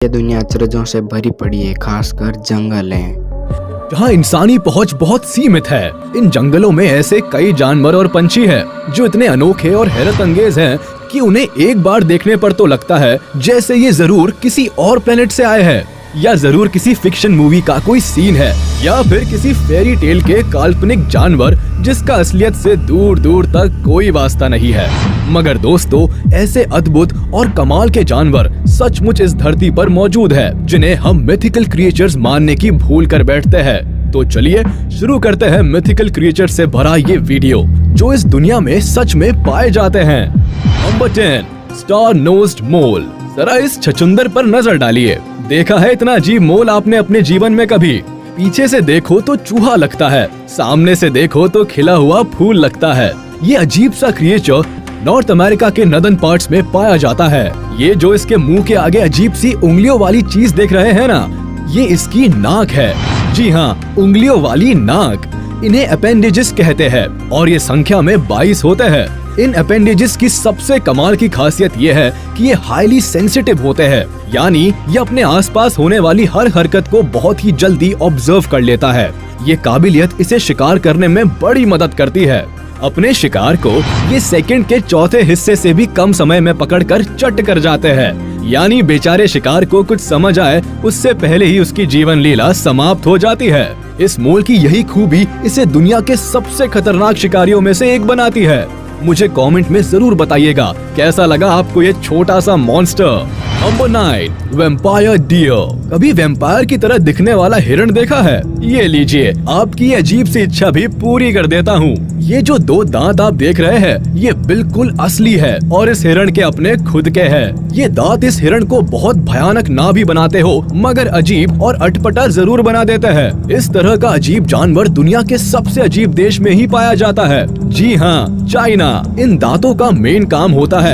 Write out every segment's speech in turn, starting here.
ये दुनिया अचरजों से भरी पड़ी है, खासकर जंगल हैं जहाँ इंसानी पहुंच बहुत सीमित है। इन जंगलों में ऐसे कई जानवर और पंछी हैं जो इतने अनोखे और हैरत अंगेज हैं कि उन्हें एक बार देखने पर तो लगता है जैसे ये जरूर किसी और प्लेनेट से आए हैं, या जरूर किसी फिक्शन मूवी का कोई सीन है, या फिर किसी फेरी टेल के काल्पनिक जानवर जिसका असलियत से दूर दूर तक कोई वास्ता नहीं है। मगर दोस्तों, ऐसे अद्भुत और कमाल के जानवर सचमुच इस धरती पर मौजूद है जिन्हें हम मिथिकल क्रिएचर्स मानने की भूल कर बैठते हैं। तो चलिए शुरू करते हैं मिथिकल क्रिएचर से भरा ये वीडियो जो इस दुनिया में सच में पाए जाते हैं। नंबर 10, स्टार नोज्ड मोल। जरा इस छछुंदर पर नजर डालिए। देखा है इतना अजीब मोल आपने अपने जीवन में कभी? पीछे से देखो तो चूहा लगता है, सामने से देखो तो खिला हुआ फूल लगता है। ये अजीब सा क्रिएचर नॉर्थ अमेरिका के नदर्न पार्ट्स में पाया जाता है। ये जो इसके मुंह के आगे अजीब सी उंगलियों वाली चीज देख रहे हैं ना, ये इसकी नाक है। जी हाँ, उंगलियों वाली नाक। इन्हें अपेंडेजेस कहते हैं और ये संख्या में 22 होते हैं। इन अपेंडेजेस की सबसे कमाल की खासियत ये है कि ये हाईली सेंसिटिव होते हैं, यानी ये अपने आसपास होने वाली हर हरकत को बहुत ही जल्दी ऑब्जर्व कर लेता है। ये काबिलियत इसे शिकार करने में बड़ी मदद करती है। अपने शिकार को ये सेकंड के चौथे हिस्से से भी कम समय में पकड़कर चट कर जाते हैं, यानी बेचारे शिकार को कुछ समझ आए उससे पहले ही उसकी जीवन लीला समाप्त हो जाती है। इस मोल की यही खूबी इसे दुनिया के सबसे खतरनाक शिकारियों में से एक बनाती है। मुझे कमेंट में जरूर बताइएगा कैसा लगा आपको ये छोटा सा मॉन्स्टर। Number 9, vampire deer. कभी वैम्पायर की तरह दिखने वाला हिरण देखा है? ये लीजिए, आपकी अजीब सी इच्छा भी पूरी कर देता हूँ। ये जो 2 दांत आप देख रहे हैं ये बिल्कुल असली है और इस हिरण के अपने खुद के हैं। ये दांत इस हिरण को बहुत भयानक ना भी बनाते हो मगर अजीब और अटपटा जरूर बना देते हैं। इस तरह का अजीब जानवर दुनिया के सबसे अजीब देश में ही पाया जाता है। जी हाँ, चाइना। इन दांतों का मेन काम होता है,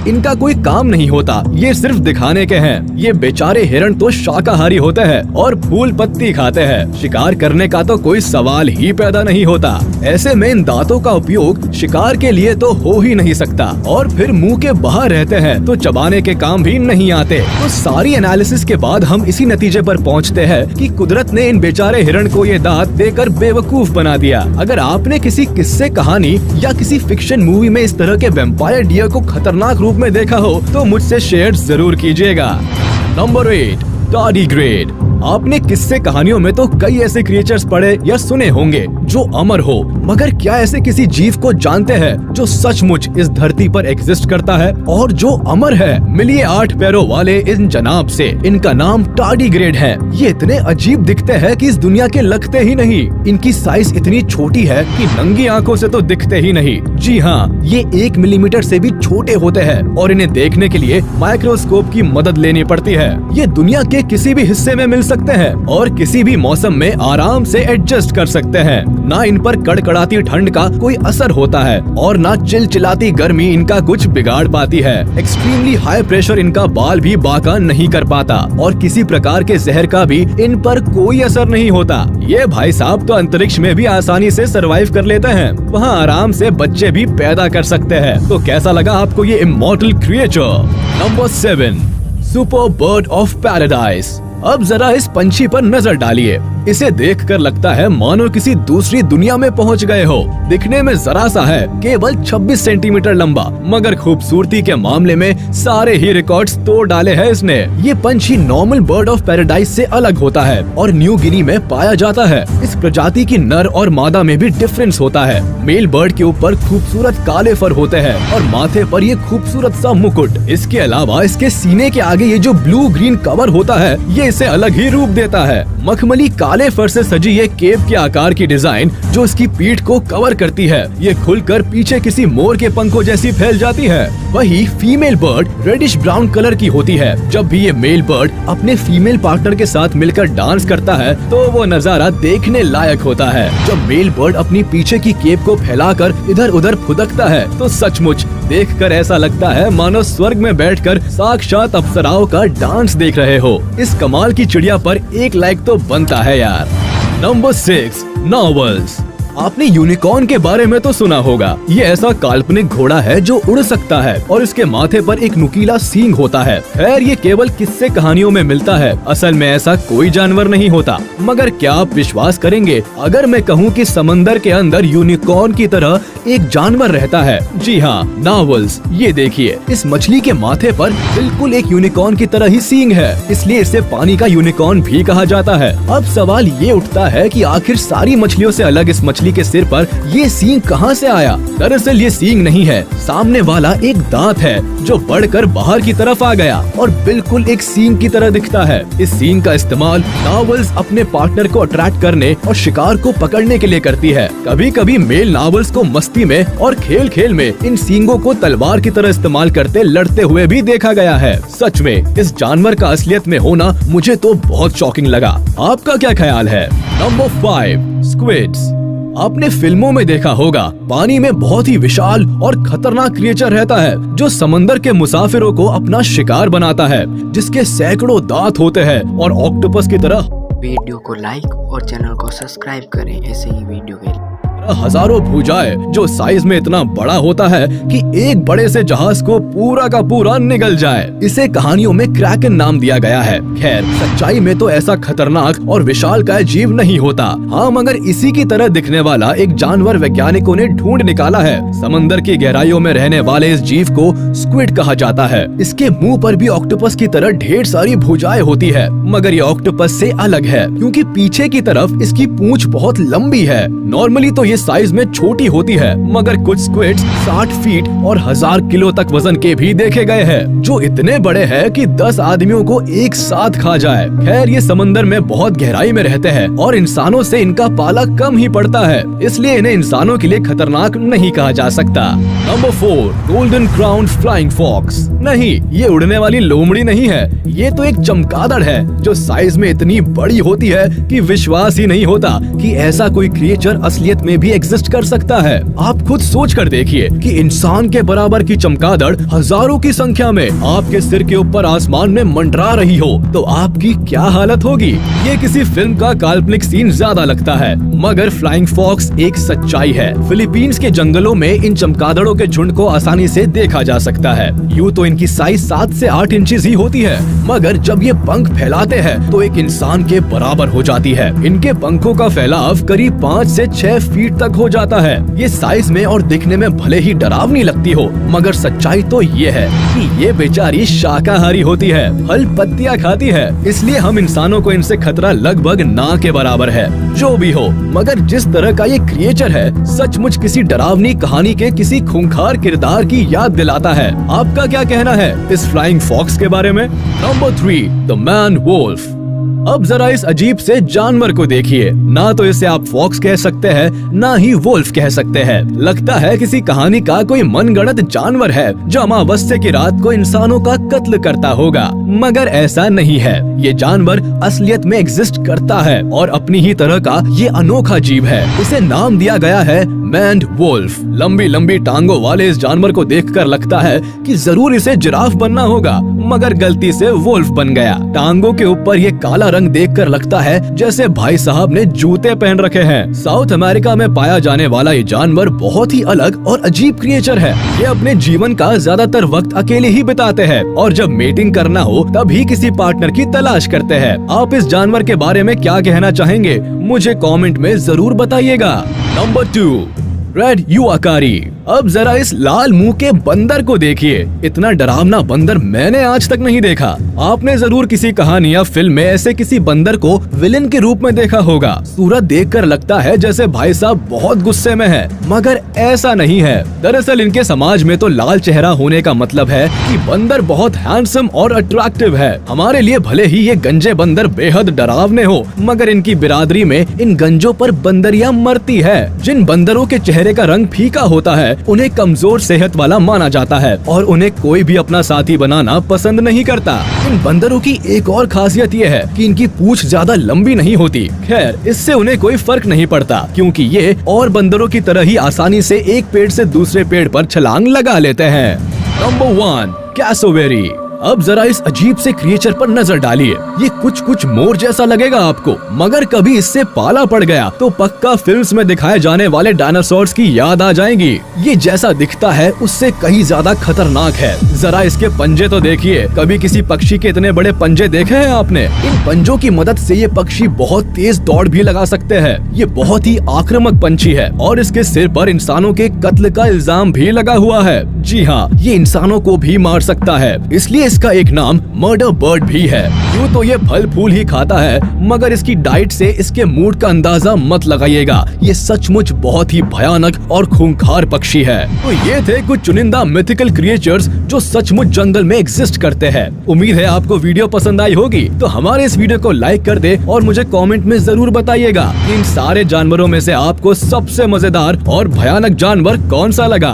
इनका कोई काम नहीं होता, ये सिर्फ दिखाने के हैं। ये बेचारे हिरण तो शाकाहारी होते हैं और फूल पत्ती खाते हैं। शिकार करने का तो कोई सवाल ही पैदा नहीं होता। ऐसे में इन दांतों का उपयोग शिकार के लिए तो हो ही नहीं सकता, और फिर मुंह के बाहर रहते हैं तो चबाने के काम भी नहीं आते। तो सारी एनालिसिस के बाद हम इसी नतीजे पर पहुंचते हैं कि कुदरत ने इन बेचारे हिरण को ये दांत देकर बेवकूफ बना दिया। अगर आपने किसी किस्से, कहानी या किसी फिक्शन मूवी में इस तरह के वैम्पायर डियर को खतरनाक रूप में देखा हो तो मुझसे शेयर जरूर कीजिएगा। Number 8, tardigrade. आपने किस्से कहानियों में तो कई ऐसे क्रिएचर्स पढ़े या सुने होंगे जो अमर हो, मगर क्या ऐसे किसी जीव को जानते हैं जो सचमुच इस धरती पर एग्जिस्ट करता है और जो अमर है? मिलिए 8 पैरों वाले इन जनाब से। इनका नाम टार्डीग्रेड है। ये इतने अजीब दिखते हैं कि इस दुनिया के लगते ही नहीं। इनकी साइज इतनी छोटी है कि नंगी आंखों से तो दिखते ही नहीं। जी हाँ, ये 1 मिलीमीटर से भी छोटे होते हैं और इन्हें देखने के लिए माइक्रोस्कोप की मदद लेनी पड़ती है। ये दुनिया के किसी भी हिस्से में मिल सकते हैं और किसी भी मौसम में आराम से एडजस्ट कर सकते हैं। ना इन पर कड़कड़ाती ठंड का कोई असर होता है और ना चिलचिलाती गर्मी इनका कुछ बिगाड़ पाती है। एक्सट्रीमली हाई प्रेशर इनका बाल भी बाका नहीं कर पाता और किसी प्रकार के जहर का भी इन पर कोई असर नहीं होता। ये भाई साहब तो अंतरिक्ष में भी आसानी से सरवाइव कर लेते हैं, वहाँ आराम से बच्चे भी पैदा कर सकते हैं। तो कैसा लगा आपको ये immortal creature? Number 7, super bird of paradise. अब जरा इस पंछी पर नजर डालिए। इसे देखकर लगता है मानो किसी दूसरी दुनिया में पहुंच गए हो। दिखने में जरा सा है, केवल 26 सेंटीमीटर लंबा, मगर खूबसूरती के मामले में सारे ही रिकॉर्ड्स तोड़ डाले हैं इसने। ये पंछी नॉर्मल बर्ड ऑफ पैराडाइज से अलग होता है और न्यू गिनी में पाया जाता है। इस प्रजाति की नर और मादा में भी डिफरेंस होता है। मेल बर्ड के ऊपर खूबसूरत काले फर होते हैं और माथे पर ये खूबसूरत सा मुकुट। इसके अलावा इसके सीने के आगे ये जो ब्लू ग्रीन कवर होता है ये इसे अलग ही रूप देता है। मखमली काले फर से सजी ये केप के आकार की डिजाइन जो इसकी पीठ को कवर करती है, ये खुलकर पीछे किसी मोर के पंखों जैसी फैल जाती है। वही female bird reddish brown colour की होती है। जब भी ये मेल बर्ड अपने फीमेल पार्टनर के साथ मिलकर डांस करता है तो वो नजारा देखने लायक होता है। जब मेल बर्ड अपनी पीछे की केप को फैलाकर इधर उधर फुदकता है तो सचमुच देखकर ऐसा लगता है मानो स्वर्ग में बैठकर साक्षात अप्सराओं का डांस देख रहे हो। इस कमाल की चिड़िया पर 1 लाइक तो बनता है यार। नंबर 6, नॉर्वल्स। आपने यूनिकॉर्न के बारे में तो सुना होगा। ये ऐसा काल्पनिक घोड़ा है जो उड़ सकता है और इसके माथे पर एक नुकीला सींग होता है। खैर ये केवल किस्से कहानियों में मिलता है, असल में ऐसा कोई जानवर नहीं होता। मगर क्या आप विश्वास करेंगे अगर मैं कहूँ कि समंदर के अंदर यूनिकॉर्न की तरह एक जानवर रहता है? जी हाँ, नार्वल्स। ये देखिए, इस मछली के माथे पर बिल्कुल एक यूनिकॉर्न की तरह ही सींग है, इसलिए इसे पानी का यूनिकॉर्न भी कहा जाता है। अब सवाल ये उठता है कि आखिर सारी मछलियों से अलग इस मछली के सिर पर ये सींग कहाँ से आया? दरअसल ये सींग नहीं है, सामने वाला एक दांत है जो बढ़कर बाहर की तरफ आ गया और बिल्कुल एक सींग की तरह दिखता है। इस सींग का इस्तेमाल नार्वल्स अपने पार्टनर को अट्रैक्ट करने और शिकार को पकड़ने के लिए करती है। कभी कभी मेल नार्वल्स को मस्ती में और खेल खेल में इन सींगों को तलवार की तरह इस्तेमाल करते लड़ते हुए भी देखा गया है। सच में इस जानवर का असलियत में होना मुझे तो बहुत शॉकिंग लगा। आपका क्या ख्याल है? Number 5, squids. आपने फिल्मों में देखा होगा, पानी में बहुत ही विशाल और खतरनाक क्रिएचर रहता है जो समंदर के मुसाफिरों को अपना शिकार बनाता है, जिसके सैकड़ों दांत होते हैं और ऑक्टोपस की तरह। वीडियो को लाइक और चैनल को सब्सक्राइब करें ऐसे ही वीडियो के लिए। हजारों भुजाएं जो साइज में इतना बड़ा होता है कि एक बड़े से जहाज को पूरा का पूरा निगल जाए। इसे कहानियों में क्रैकन नाम दिया गया है। खैर सच्चाई में तो ऐसा खतरनाक और विशालकाय जीव नहीं होता। हाँ, मगर इसी की तरह दिखने वाला एक जानवर वैज्ञानिकों ने ढूंढ निकाला है। समंदर की गहराइयों में रहने वाले इस जीव को स्क्विड कहा जाता है। इसके मुंह पर भी ऑक्टोपस की तरह ढेर सारी भुजाएं होती है, मगर ये ऑक्टोपस से अलग है क्योंकि पीछे की तरफ इसकी पूंछ बहुत लंबी है। नॉर्मली तो ये साइज में छोटी होती है, मगर कुछ स्क्विड्स 60 फीट और 1000 किलो तक वजन के भी देखे गए हैं, जो इतने बड़े हैं कि 10 आदमियों को एक साथ खा जाए। खैर ये समंदर में बहुत गहराई में रहते हैं और इंसानों से इनका पाला कम ही पड़ता है, इसलिए इन्हें इंसानों के लिए खतरनाक नहीं कहा जा सकता। Number 4, golden crown flying fox. नहीं, ये उड़ने वाली लोमड़ी नहीं है, ये तो एक चमगादड़ है जो साइज में इतनी बड़ी होती है कि विश्वास ही नहीं होता कि ऐसा कोई क्रिएचर असलियत में भी एग्जिस्ट कर सकता है। आप खुद सोच कर देखिए कि इंसान के बराबर की चमगादड़ हजारों की संख्या में आपके सिर के ऊपर आसमान में मंडरा रही हो तो आपकी क्या हालत होगी? ये किसी फिल्म का काल्पनिक सीन ज्यादा लगता है, मगर फ्लाइंग फॉक्स एक सच्चाई है। फिलीपींस के जंगलों में इन चमगादड़ों के झुंड को आसानी से देखा जा सकता है। यूँ तो इनकी साइज 7 से 8 इंचेस ही होती है, मगर जब ये पंख फैलाते हैं तो एक इंसान के बराबर हो जाती है। इनके पंखों का फैलाव करीब 5 से 6 फीट तक हो जाता है। ये साइज में और दिखने में भले ही डरावनी लगती हो, मगर सच्चाई तो ये है कि ये बेचारी शाकाहारी होती है, फल पत्तियां खाती है, इसलिए हम इंसानों को इनसे खतरा लगभग ना के बराबर है। जो भी हो, मगर जिस तरह का ये क्रिएचर है सचमुच किसी डरावनी कहानी के किसी खूंखार किरदार की याद दिलाता है। आपका क्या कहना है इस फ्लाइंग फॉक्स के बारे में? Number 3, the man wolf. अब जरा इस अजीब से जानवर को देखिए। ना तो इसे आप फॉक्स कह सकते हैं, ना ही वोल्फ कह सकते हैं। लगता है किसी कहानी का कोई मनगढ़ंत जानवर है जो अमावस्या की रात को इंसानों का कत्ल करता होगा, मगर ऐसा नहीं है। ये जानवर असलियत में एग्जिस्ट करता है और अपनी ही तरह का ये अनोखा जीव है। इसे नाम दिया गया है मैन वोल्फ। लंबी लंबी टांगों वाले इस जानवर को देखकर लगता है कि जरूर इसे जिराफ बनना होगा, मगर गलती से वोल्फ बन गया। टांगों के ऊपर ये काला रंग देखकर लगता है जैसे भाई साहब ने जूते पहन रखे हैं। साउथ अमेरिका में पाया जाने वाला ये जानवर बहुत ही अलग और अजीब क्रिएचर है। ये अपने जीवन का ज्यादातर वक्त अकेले ही बिताते हैं और जब मेटिंग करना हो तभी किसी पार्टनर की तलाश करते हैं। आप इस जानवर के बारे में क्या कहना चाहेंगे? मुझे कमेंट में जरूर बताइएगा। नंबर 2, रेड युआकारी। अब जरा इस लाल मुंह के बंदर को देखिए। इतना डरावना बंदर मैंने आज तक नहीं देखा। आपने जरूर किसी कहानी या फिल्म में ऐसे किसी बंदर को विलेन के रूप में देखा होगा। सूरत देखकर लगता है जैसे भाई साहब बहुत गुस्से में है, मगर ऐसा नहीं है। दरअसल इनके समाज में तो लाल चेहरा होने का मतलब है कि बंदर बहुत हैंडसम और अट्रैक्टिव है। हमारे लिए भले ही ये गंजे बंदर बेहद डरावने हो, मगर इनकी बिरादरी में इन गंजों पर बंदरियां मरती है। जिन बंदरों के चेहरे का रंग फीका होता है उन्हें कमजोर सेहत वाला माना जाता है और उन्हें कोई भी अपना साथी बनाना पसंद नहीं करता। इन बंदरों की एक और खासियत ये है कि इनकी पूंछ ज्यादा लंबी नहीं होती। खैर, इससे उन्हें कोई फर्क नहीं पड़ता क्योंकि ये और बंदरों की तरह ही आसानी से एक पेड़ से दूसरे पेड़ पर छलांग लगा लेते हैं। Number 1, cassowary. अब जरा इस अजीब से क्रिएचर पर नजर डालिए। ये कुछ मोर जैसा लगेगा आपको, मगर कभी इससे पाला पड़ गया तो पक्का फिल्म्स में दिखाए जाने वाले डायनासोर्स की याद आ जाएगी। ये जैसा दिखता है उससे कहीं ज्यादा खतरनाक है। जरा इसके पंजे तो देखिए। कभी किसी पक्षी के इतने बड़े पंजे देखे हैं आपने? इन पंजों की मदद से ये पक्षी बहुत तेज दौड़ भी लगा सकते हैं। ये बहुत ही आक्रामक पंछी है और इसके सिर पर इंसानों के कत्ल का इल्जाम भी लगा हुआ है। जी हाँ, ये इंसानों को भी मार सकता है, इसलिए इसका एक नाम मर्डर बर्ड भी है। यूँ तो ये फल फूल ही खाता है, मगर इसकी डाइट से इसके मूड का अंदाजा मत लगाइएगा। ये सचमुच बहुत ही भयानक और खूंखार पक्षी है। तो ये थे कुछ चुनिंदा मिथिकल क्रिएचर्स जो सचमुच जंगल में एग्जिस्ट करते हैं। उम्मीद है आपको वीडियो पसंद आई होगी, तो हमारे इस वीडियो को लाइक कर दे और मुझे कमेंट में जरूर बताइएगा इन सारे जानवरों में से आपको सबसे मजेदार और भयानक जानवर कौन सा लगा।